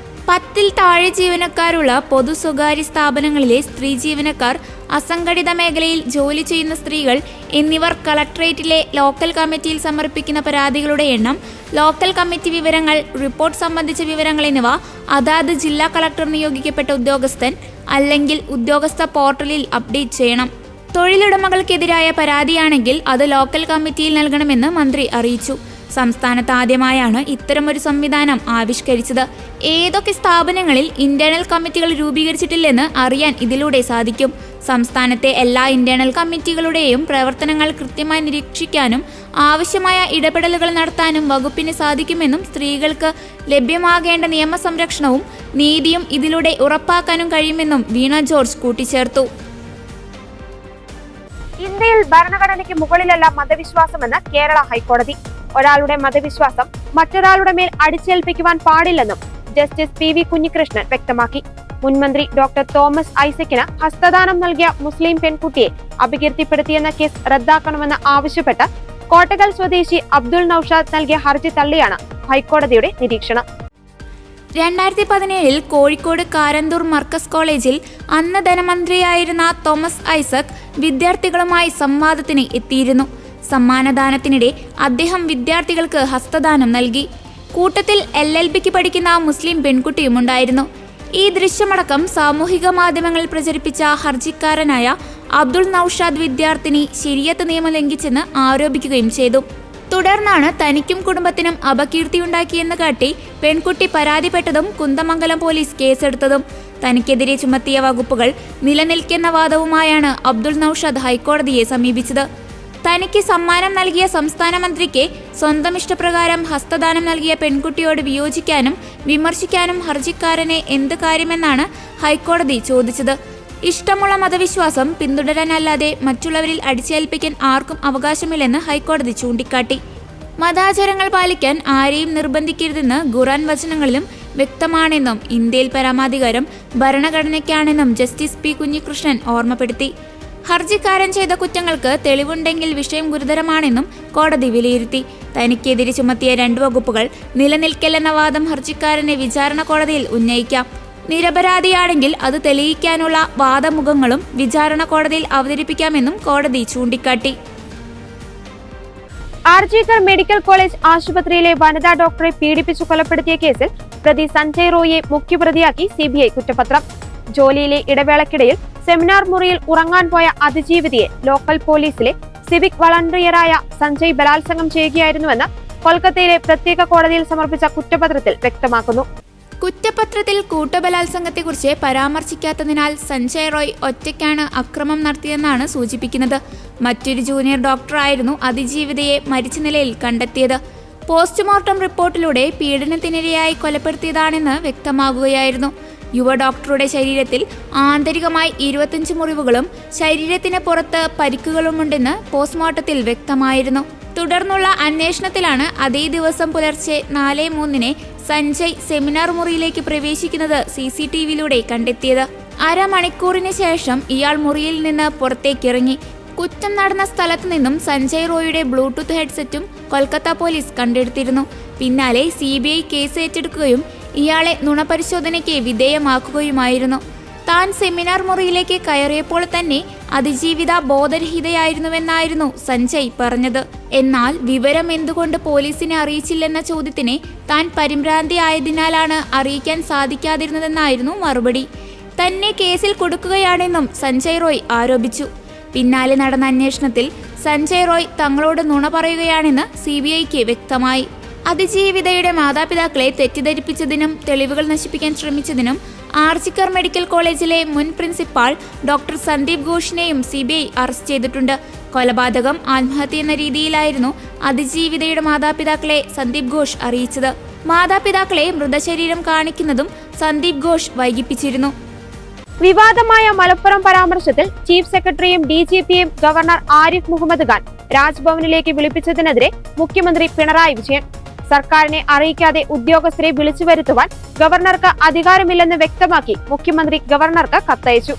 10-ൽ താഴെ ജീവനക്കാരുള്ള പൊതു സ്വകാര്യ സ്ഥാപനങ്ങളിലെ സ്ത്രീ ജീവനക്കാർ, അസംഘടിത മേഖലയിൽ ജോലി ചെയ്യുന്ന സ്ത്രീകൾ എന്നിവർ കളക്ടറേറ്റിലെ ലോക്കൽ കമ്മിറ്റിയിൽ സമർപ്പിക്കുന്ന പരാതികളുടെ എണ്ണം, ലോക്കൽ കമ്മിറ്റി വിവരങ്ങൾ, റിപ്പോർട്ട് സംബന്ധിച്ച വിവരങ്ങൾ എന്നിവ അതാത് ജില്ലാ കളക്ടർ നിയോഗിക്കപ്പെട്ട ഉദ്യോഗസ്ഥൻ അല്ലെങ്കിൽ ഉദ്യോഗസ്ഥ പോർട്ടലിൽ അപ്ഡേറ്റ് ചെയ്യണം. തൊഴിലുടമകൾക്കെതിരായ പരാതിയാണെങ്കിൽ അത് ലോക്കൽ കമ്മിറ്റിയിൽ നൽകണമെന്ന് മന്ത്രി അറിയിച്ചു. സംസ്ഥാനത്ത് ആദ്യമായാണ് ഇത്തരമൊരു സംവിധാനം ആവിഷ്കരിച്ചത്. ഏതൊക്കെ സ്ഥാപനങ്ങളിൽ ഇന്റേണൽ കമ്മിറ്റികൾ രൂപീകരിച്ചിട്ടില്ലെന്ന് അറിയാൻ ഇതിലൂടെ സാധിക്കും. സംസ്ഥാനത്തെ എല്ലാ ഇന്റേണൽ കമ്മിറ്റികളുടെയും പ്രവർത്തനങ്ങൾ കൃത്യമായി നിരീക്ഷിക്കാനും ആവശ്യമായ ഇടപെടലുകൾ നടത്താനും വകുപ്പിന് സാധിക്കുമെന്നും സ്ത്രീകൾക്ക് ലഭ്യമാകേണ്ട നിയമസംരക്ഷണവും നീതിയും ഇതിലൂടെ ഉറപ്പാക്കാനും കഴിയുമെന്നും വീണ ജോർജ് കൂട്ടിച്ചേർത്തു. ഇന്ത്യയിൽ ഭരണഘടനയ്ക്ക് മുകളിലല്ല മതവിശ്വാസമെന്ന് കേരള ഹൈക്കോടതി. ഒരാളുടെ മതവിശ്വാസം മറ്റൊരാളുടെ മേൽ അടിച്ചേൽപ്പിക്കുവാൻ പാടില്ലെന്നും ജസ്റ്റിസ് PV കുഞ്ഞികൃഷ്ണൻ വ്യക്തമാക്കി. മുൻമന്ത്രി ഡോക്ടർ തോമസ് ഐസക്കിന് ഹസ്തദാനം നൽകിയ മുസ്ലിം പെൺകുട്ടിയെ അപകീർത്തിപ്പെടുത്തിയെന്ന കേസ് റദ്ദാക്കണമെന്ന് ആവശ്യപ്പെട്ട് കോട്ടകൽ സ്വദേശി അബ്ദുൾ നൌഷാദ് നൽകിയ ഹർജി തള്ളിയാണ് ഹൈക്കോടതിയുടെ നിരീക്ഷണം. 2017 കോഴിക്കോട് കാരന്തൂർ മർക്കസ് കോളേജിൽ അന്ന് ധനമന്ത്രിയായിരുന്ന തോമസ് ഐസക് വിദ്യാർത്ഥികളുമായി സംവാദത്തിന് എത്തിയിരുന്നു. സമ്മാനദാനത്തിനിടെ അദ്ദേഹം വിദ്യാർത്ഥികൾക്ക് ഹസ്തദാനം നൽകി. കൂട്ടത്തിൽ LLBക്ക് പഠിക്കുന്ന മുസ്ലിം പെൺകുട്ടിയുമുണ്ടായിരുന്നു. ഈ ദൃശ്യമടക്കം സാമൂഹിക മാധ്യമങ്ങളിൽ പ്രചരിപ്പിച്ച ഹർജിക്കാരനായ അബ്ദുൾ നൌഷാദ് വിദ്യാർത്ഥിനി ശരീഅത്ത് നിയമം ലംഘിച്ചെന്ന് ആരോപിക്കുകയും ചെയ്തു. തുടർന്നാണ് തനിക്കും കുടുംബത്തിനും അപകീർത്തിയുണ്ടാക്കിയെന്ന് കാട്ടി പെൺകുട്ടി പരാതിപ്പെട്ടതും കുന്ദമംഗലം പോലീസ് കേസെടുത്തതും. തനിക്കെതിരെ ചുമത്തിയ വകുപ്പുകൾ നിലനിൽക്കുന്ന വാദവുമായാണ് അബ്ദുൾ നൌഷാദ് ഹൈക്കോടതിയെ സമീപിച്ചത്. തനിക്ക് സമ്മാനം നൽകിയ സംസ്ഥാന മന്ത്രിക്ക് സ്വന്തം ഇഷ്ടപ്രകാരം ഹസ്തദാനം നൽകിയ പെൺകുട്ടിയോട് വിയോജിക്കാനും വിമർശിക്കാനും ഹർജിക്കാരനെ എന്ത് കാര്യമെന്നാണ് ഹൈക്കോടതി ചോദിച്ചത്. ഇഷ്ടമുള്ള മതവിശ്വാസം പിന്തുടരാനല്ലാതെ മറ്റുള്ളവരിൽ അടിച്ചേൽപ്പിക്കാൻ ആർക്കും അവകാശമില്ലെന്ന് ഹൈക്കോടതി ചൂണ്ടിക്കാട്ടി. മതാചാരങ്ങൾ പാലിക്കാൻ ആരെയും നിർബന്ധിക്കരുതെന്ന് ഖുർആൻ വചനങ്ങളിലും വ്യക്തമാണെന്നും ഇന്ത്യയിൽ പരമാധികാരം ഭരണഘടനയ്ക്കാണെന്നും ജസ്റ്റിസ് P കുഞ്ഞികൃഷ്ണൻ ഓർമ്മപ്പെടുത്തി. ഹർജിക്കാരൻ ചെയ്ത കുറ്റങ്ങൾക്ക് തെളിവുണ്ടെങ്കിൽ വിഷയം ഗുരുതരമാണെന്നും കോടതി വിലയിരുത്തി. തനിക്കെതിരെ ചുമത്തിയ 2 വകുപ്പുകൾ നിലനിൽക്കില്ലെന്ന വാദം ഹർജിക്കാരനെ വിചാരണ കോടതിയിൽ ഉന്നയിക്കാം. നിരപരാധിയാണെങ്കിൽ അത് തെളിയിക്കാനുള്ള വാദമുഖങ്ങളും വിചാരണ കോടതിയിൽ അവതരിപ്പിക്കാമെന്നും കോടതി ചൂണ്ടിക്കാട്ടി. ആർജിക്കർ മെഡിക്കൽ കോളേജ് ആശുപത്രിയിലെ വനിതാ ഡോക്ടറെ പീഡിപ്പിച്ചു കൊലപ്പെടുത്തിയ കേസിൽ പ്രതി സഞ്ജയ് റോയിയെ മുഖ്യപ്രതിയാക്കി CBI കുറ്റപത്രം. ജോലിയിലെ ഇടവേളക്കിടയിൽ സെമിനാർ മുറിയിൽ ഉറങ്ങാൻ പോയ അതിജീവിതയെ ലോക്കൽ പോലീസിലെ സിവിക് വളണ്ടിയറായ സഞ്ജയ് ബലാത്സംഗം ചെയ്യുകയായിരുന്നുവെന്ന് കൊൽക്കത്തയിലെ പ്രത്യേക കോടതിയിൽ സമർപ്പിച്ച കുറ്റപത്രത്തിൽ വ്യക്തമാക്കുന്നു. കുറ്റപത്രത്തിൽ കൂട്ടബലാത്സംഗത്തെക്കുറിച്ച് പരാമർശിക്കാത്തതിനാൽ സഞ്ജയ് റോയ് ഒറ്റയ്ക്കാണ് അക്രമം നടത്തിയെന്നാണ് സൂചിപ്പിക്കുന്നത്. മറ്റൊരു ജൂനിയർ ഡോക്ടറായിരുന്നു അതിജീവിതയെ മരിച്ച നിലയിൽ കണ്ടെത്തിയത്. പോസ്റ്റ്മോർട്ടം റിപ്പോർട്ടിലൂടെ പീഡനത്തിനിരയായി കൊലപ്പെടുത്തിയതാണെന്ന് വ്യക്തമാകുകയായിരുന്നു. യുവ ഡോക്ടറുടെ ശരീരത്തിൽ ആന്തരികമായി 25 മുറിവുകളും ശരീരത്തിന് പുറത്ത് പരിക്കുകളുമുണ്ടെന്ന് പോസ്റ്റ്മോർട്ടത്തിൽ വ്യക്തമായിരുന്നു. തുടർന്നുള്ള അന്വേഷണത്തിലാണ് അതേ ദിവസം പുലർച്ചെ 4:03 സഞ്ജയ് സെമിനാർ മുറിയിലേക്ക് പ്രവേശിക്കുന്നത് CCTVയിലൂടെ കണ്ടെത്തിയത്. അരമണിക്കൂറിന് ശേഷം ഇയാൾ മുറിയിൽ നിന്ന് പുറത്തേക്കിറങ്ങി. കുറ്റം നടന്ന സ്ഥലത്തു നിന്നും സഞ്ജയ് റോയിയുടെ ബ്ലൂടൂത്ത് ഹെഡ്സെറ്റും കൊൽക്കത്ത പോലീസ് കണ്ടെടുത്തിരുന്നു. പിന്നാലെ CBI കേസ് ഏറ്റെടുക്കുകയും ഇയാളെ നുണപരിശോധനയ്ക്ക് വിധേയമാക്കുകയുമായിരുന്നു. താൻ സെമിനാർ മുറിയിലേക്ക് കയറിയപ്പോൾ തന്നെ അതിജീവിത ബോധരഹിതയായിരുന്നുവെന്നായിരുന്നു സഞ്ജയ് പറഞ്ഞത്. എന്നാൽ വിവരം എന്തുകൊണ്ട് പോലീസിനെ അറിയിച്ചില്ലെന്ന ചോദ്യത്തിന് താൻ പരിഭ്രാന്തിയായതിനാലാണ് അറിയിക്കാൻ സാധിക്കാതിരുന്നതെന്നായിരുന്നു മറുപടി. തന്നെ കേസിൽ കൊടുക്കുകയാണെന്നും സഞ്ജയ് റോയ് ആരോപിച്ചു. പിന്നാലെ നടന്ന അന്വേഷണത്തിൽ സഞ്ജയ് റോയ് തങ്ങളോട് നുണ പറയുകയാണെന്ന് CBIക്ക് വ്യക്തമായി. അതിജീവിതയുടെ മാതാപിതാക്കളെ തെറ്റിദ്ധരിപ്പിച്ചതിനും തെളിവുകൾ നശിപ്പിക്കാൻ ശ്രമിച്ചതിനും ആർജിക്കർ മെഡിക്കൽ കോളേജിലെ മുൻ പ്രിൻസിപ്പാൾ ഡോക്ടർ സന്ദീപ് ഘോഷിനെയും CBI അറസ്റ്റ് ചെയ്തിട്ടുണ്ട്. കൊലപാതകം ആത്മഹത്യ എന്ന രീതിയിലായിരുന്നു അതിജീവിതയുടെ മാതാപിതാക്കളെ സന്ദീപ് ഘോഷ് അറിയിച്ചത്. മാതാപിതാക്കളെ മൃതശരീരം കാണിക്കുന്നതും സന്ദീപ് ഘോഷ് വൈകിപ്പിച്ചിരുന്നു. വിവാദമായ മലപ്പുറം പരാമർശത്തിൽ ചീഫ് സെക്രട്ടറിയും DGPയും ഗവർണർ ആരിഫ് മുഹമ്മദ് ഖാൻ രാജ്ഭവനിലേക്ക് വിളിപ്പിച്ചതിനെതിരെ മുഖ്യമന്ത്രി പിണറായി വിജയൻ. സർക്കാരിനെ അറിയിക്കാതെ ഉദ്യോഗസ്ഥരെ വിളിച്ചു വരുത്തുവാൻ ഗവർണർക്ക് അധികാരമില്ലെന്ന് വ്യക്തമാക്കി മുഖ്യമന്ത്രി ഗവർണർക്ക് കത്തയച്ചു.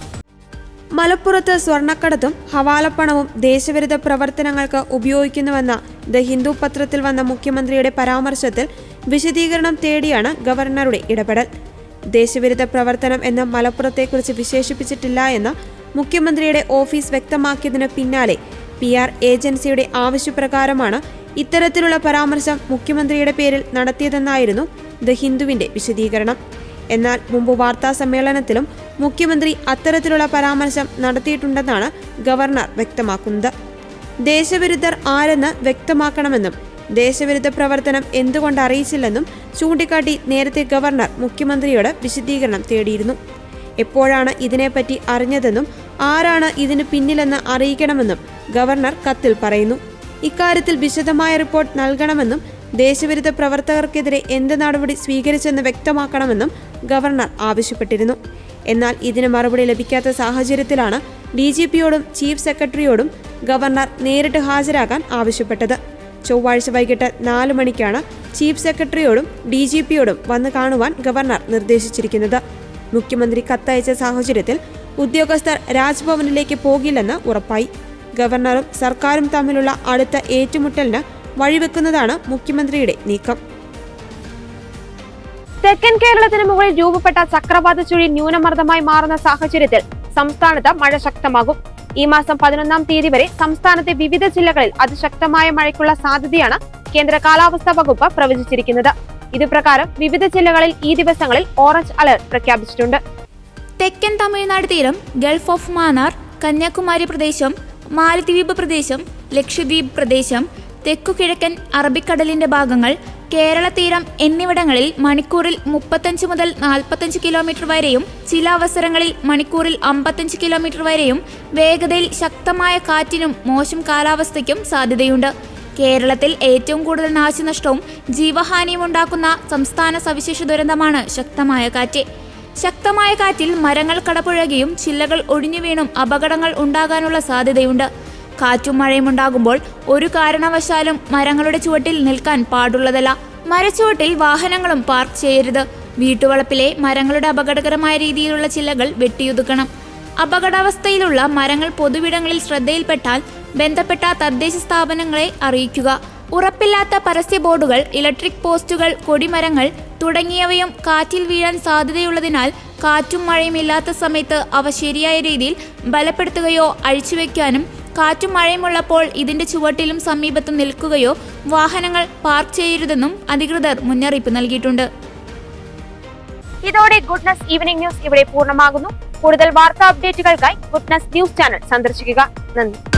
മലപ്പുറത്ത് സ്വർണ്ണക്കടത്തും ഹവാലപ്പണവും ദേശവിരുദ്ധ പ്രവർത്തനങ്ങൾക്ക് ഉപയോഗിക്കുന്നുവെന്ന ദ ഹിന്ദു പത്രത്തിൽ വന്ന മുഖ്യമന്ത്രിയുടെ പരാമർശത്തിൽ വിശദീകരണം തേടിയാണ് ഗവർണറുടെ ഇടപെടൽ. ദേശവിരുദ്ധ പ്രവർത്തനം എന്ന് മലപ്പുറത്തെക്കുറിച്ച് വിശേഷിപ്പിച്ചിട്ടില്ല എന്ന മുഖ്യമന്ത്രിയുടെ ഓഫീസ് വ്യക്തമാക്കിയതിന് പിന്നാലെ PR ഏജൻസിയുടെ ആവശ്യപ്രകാരമാണ് ഇത്തരത്തിലുള്ള പരാമർശം മുഖ്യമന്ത്രിയുടെ പേരിൽ നടത്തിയതെന്നായിരുന്നു ദ ഹിന്ദുവിന്റെ വിശദീകരണം. എന്നാൽ മുമ്പ് വാർത്താ സമ്മേളനത്തിലും മുഖ്യമന്ത്രി അത്തരത്തിലുള്ള പരാമർശം നടത്തിയിട്ടുണ്ടെന്നാണ് ഗവർണർ വ്യക്തമാക്കുന്നത്. ദേശവിരുദ്ധർ ആരെന്ന് വ്യക്തമാക്കണമെന്നും ദേശവിരുദ്ധ പ്രവർത്തനം എന്തുകൊണ്ട് അറിയിച്ചില്ലെന്നും ചൂണ്ടിക്കാട്ടി നേരത്തെ ഗവർണർ മുഖ്യമന്ത്രിയോട് വിശദീകരണം തേടിയിരുന്നു. എപ്പോഴാണ് ഇതിനെപ്പറ്റി അറിഞ്ഞതെന്നും ആരാണ് ഇതിന് പിന്നിലെന്ന് അറിയിക്കണമെന്നും ഗവർണർ കത്തിൽ പറയുന്നു. ഇക്കാര്യത്തിൽ വിശദമായ റിപ്പോർട്ട് നൽകണമെന്നും ദേശവിരുദ്ധ പ്രവർത്തകർക്കെതിരെ എന്ത് നടപടി സ്വീകരിച്ചെന്ന് വ്യക്തമാക്കണമെന്നും ഗവർണർ ആവശ്യപ്പെട്ടിരുന്നു. എന്നാൽ ഇതിന് മറുപടി ലഭിക്കാത്ത സാഹചര്യത്തിലാണ് DGPയോടും ചീഫ് സെക്രട്ടറിയോടും ഗവർണർ നേരിട്ട് ഹാജരാകാൻ ആവശ്യപ്പെട്ടത്. ചൊവ്വാഴ്ച വൈകിട്ട് 4 മണിക്കാണ് ചീഫ് സെക്രട്ടറിയോടും DGPയോടും വന്ന് കാണുവാൻ ഗവർണർ നിർദ്ദേശിച്ചിരിക്കുന്നത്. മുഖ്യമന്ത്രി കത്തയച്ച സാഹചര്യത്തിൽ ഉദ്യോഗസ്ഥർ രാജ്ഭവനിലേക്ക് പോകില്ലെന്ന് ഉറപ്പായി. ഗവർണറും സർക്കാരും തമ്മിലുള്ള അടുത്ത ഏറ്റുമുട്ടലിന് വഴിവെക്കുന്നതാണ് മുഖ്യമന്ത്രിയുടെ നീക്കം. തെക്കൻ കേരളത്തിന് മുകളിൽ രൂപപ്പെട്ട ചക്രവാത ചുഴി ന്യൂനമർദ്ദമായി മാറുന്ന സാഹചര്യത്തിൽ സംസ്ഥാനത്ത് മഴ ശക്തമാകും. ഈ മാസം 11-ാം തീയതി വരെ സംസ്ഥാനത്തെ വിവിധ ജില്ലകളിൽ അതിശക്തമായ മഴയ്ക്കുള്ള സാധ്യതയാണ് കേന്ദ്ര കാലാവസ്ഥാ വകുപ്പ് പ്രവചിച്ചിരിക്കുന്നത്. ഇതുപ്രകാരം വിവിധ ജില്ലകളിൽ ഈ ദിവസങ്ങളിൽ ഓറഞ്ച് അലർട്ട് പ്രഖ്യാപിച്ചിട്ടുണ്ട്. തെക്കൻ തമിഴ്നാട് തീരം, ഗൾഫ് ഓഫ് മാന്നാർ, കന്യാകുമാരി പ്രദേശം, മാലദ്വീപ് പ്രദേശം, ലക്ഷദ്വീപ് പ്രദേശം, തെക്കുകിഴക്കൻ അറബിക്കടലിന്റെ ഭാഗങ്ങൾ, കേരള തീരം എന്നിവിടങ്ങളിൽ മണിക്കൂറിൽ 35 മുതൽ 45 കിലോമീറ്റർ വരെയും ചില അവസരങ്ങളിൽ മണിക്കൂറിൽ 55 കിലോമീറ്റർ വരെയും വേഗതയിൽ ശക്തമായ കാറ്റിനും മോശം കാലാവസ്ഥയ്ക്കും സാധ്യതയുണ്ട്. കേരളത്തിൽ ഏറ്റവും കൂടുതൽ നാശനഷ്ടവും ജീവഹാനിയും ഉണ്ടാക്കുന്ന സംസ്ഥാന സവിശേഷ ദുരന്തമാണ് ശക്തമായ കാറ്റ്. ശക്തമായ കാറ്റിൽ മരങ്ങൾ കടപുഴകിയും ചില്ലകൾ ഒടിഞ്ഞു വീണും അപകടങ്ങൾ ഉണ്ടാകാനുള്ള സാധ്യതയുണ്ട്. കാറ്റും മഴയും ഉണ്ടാകുമ്പോൾ ഒരു കാരണവശാലും മരങ്ങളുടെ ചുവട്ടിൽ നിൽക്കാൻ പാടുള്ളതല്ല. മരച്ചുവട്ടിൽ വാഹനങ്ങളും പാർക്ക് ചെയ്യരുത്. വീട്ടുവളപ്പിലെ മരങ്ങളുടെ അപകടകരമായ രീതിയിലുള്ള ചില്ലകൾ വെട്ടിയൊതുക്കണം. അപകടാവസ്ഥയിലുള്ള മരങ്ങൾ പൊതുവിടങ്ങളിൽ ശ്രദ്ധയിൽപ്പെട്ടാൽ ബന്ധപ്പെട്ട തദ്ദേശ സ്ഥാപനങ്ങളെ അറിയിക്കുക. ഉറപ്പില്ലാത്ത പരസ്യ ബോർഡുകൾ, ഇലക്ട്രിക് പോസ്റ്റുകൾ, കൊടിമരങ്ങൾ തുടങ്ങിയവയും കാറ്റിൽ വീഴാൻ സാധ്യതയുള്ളതിനാൽ കാറ്റും മഴയും ഇല്ലാത്ത സമയത്ത് അവ ശരിയായ രീതിയിൽ ബലപ്പെടുത്തുകയോ അഴിച്ചുവെക്കാനും കാറ്റും മഴയുമുള്ളപ്പോൾ ഇതിന്റെ ചുവട്ടിലും സമീപത്തും നിൽക്കുകയോ വാഹനങ്ങൾ പാർക്ക് ചെയ്യരുതെന്നും അധികൃതർ മുന്നറിയിപ്പ് നൽകിയിട്ടുണ്ട്. ഇതോടെ ഗുഡ്നസ് ഈവനിംഗ് ന്യൂസ് ഇവിടെ പൂർണ്ണമാകുന്നു. കൂടുതൽ വാർത്താ അപ്ഡേറ്റുകൾക്കായി ഗുഡ്നസ് ന്യൂസ് ചാനൽ സന്ദർശിക്കുക. നന്ദി.